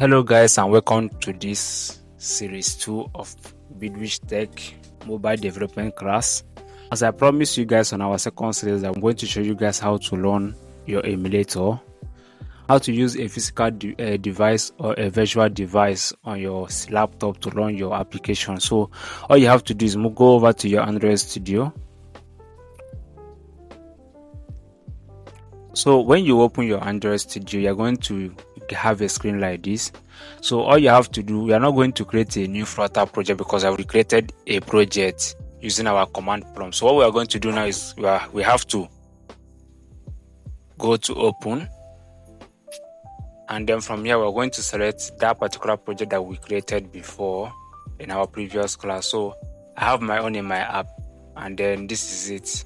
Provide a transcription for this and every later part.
Hello guys, and welcome to this series 2 of Bidwich Tech mobile development class. As I promised you guys on our second series, I'm going to show you guys how to learn your emulator, how to use a physical device or a virtual device on your laptop to run your application. So all you have to do is go over to your Android Studio. So when you open your Android Studio, you're going to have a screen like this. So all you have to do, we are not going to create a new Flutter project because I've created a project using our command prompt. So what we are going to do now is we have to go to open, and then from here we're going to select that particular project that we created before in our previous class. So I have my own in my app, and then this is it,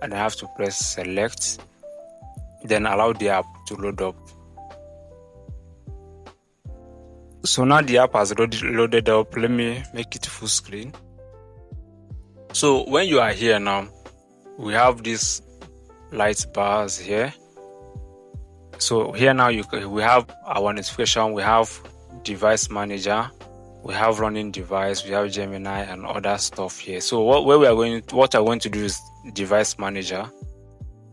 and I have to press select, then allow the app to load up. So now the app has loaded up. Let me make it full screen. So when you are here now, we have these light bars here. So here now we have our notification, we have device manager, we have running device, we have Gemini and other stuff here. So what I'm going to do is device manager.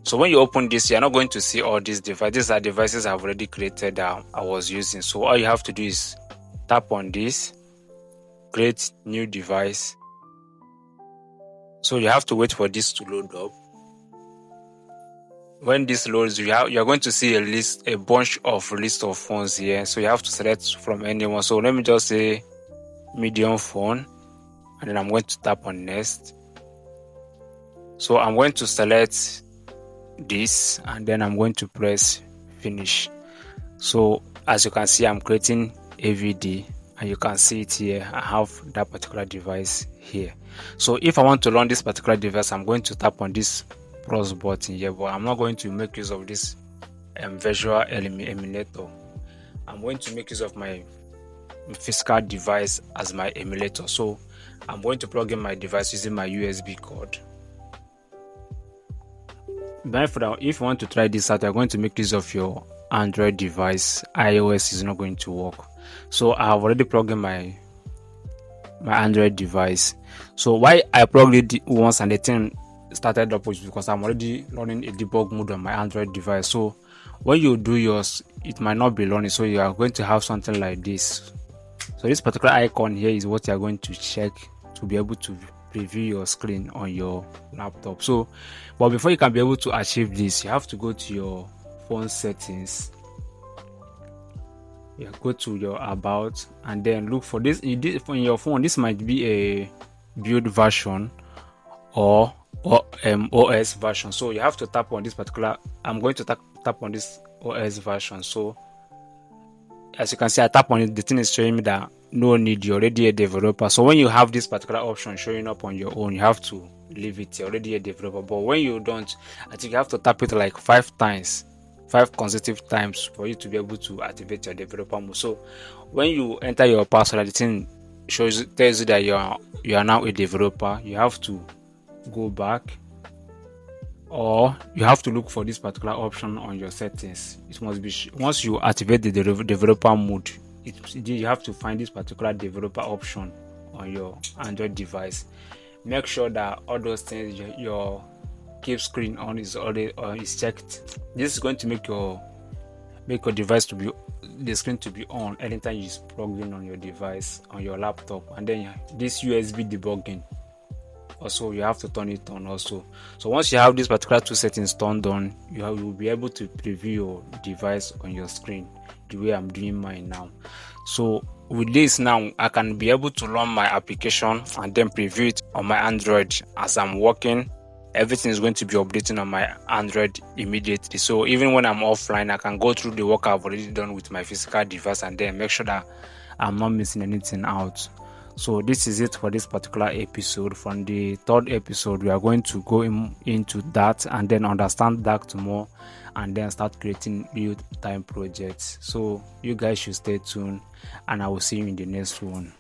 So when you open this, you're not going to see all these devices. These are devices I've already created that I was using. So all you have to do is tap on this, create new device. So you have to wait for this to load up. When this loads, you're going to see a bunch of phones here. So you have to select from anyone. So let me just say medium phone, and then I'm going to tap on next. So I'm going to select this, and then I'm going to press finish. So as you can see, I'm creating AVD, and you can see it here. I have that particular device here. So if I want to run this particular device, I'm going to tap on this plus button here, but I'm not going to make use of this virtual emulator. I'm going to make use of my physical device as my emulator. So I'm going to plug in my device using my USB cord. But if you want to try this out, you're going to make use of your Android device. iOS is not going to work. So I have already plugged in my Android device. So why I plugged it once and the thing started up was because I'm already running a debug mode on my Android device. So when you do yours, it might not be running. So you are going to have something like this. So this particular icon here is what you are going to check to be able to preview your screen on your laptop. So but before you can be able to achieve this, you have to go to your phone settings. You go to your about, and then look for this in your phone. This might be a build version or OS version. So you have to tap on this particular. I'm going to tap on this OS version. So as you can see, I tap on it, the thing is showing me that no need, you're already a developer. So when you have this particular option showing up on your own, you have to leave it, you're already a developer. But when you don't, I think you have to tap it like 5 consecutive times for you to be able to activate your developer mode. So when you enter your password, the thing tells you that you are now a developer. You have to go back, or you have to look for this particular option on your settings. It must be once you activate the developer mode, you have to find this particular developer option on your Android device. Make sure that all those things, your keep screen on is already is checked. This is going to make your device to be the screen to be on anytime you plug in on your device on your laptop. And then this USB debugging, also you have to turn it on also. So once you have this particular 2 settings turned on, you will be able to preview your device on your screen the way I'm doing mine now. So with this now, I can be able to run my application and then preview it on my Android as I'm working. Everything is going to be updating on my Android immediately. So even when I'm offline, I can go through the work I've already done with my physical device and then make sure that I'm not missing anything out. So this is it for this particular episode. From the 3rd episode, we are going to go into that and then understand that more, and then start creating real-time projects. So you guys should stay tuned, and I will see you in the next one.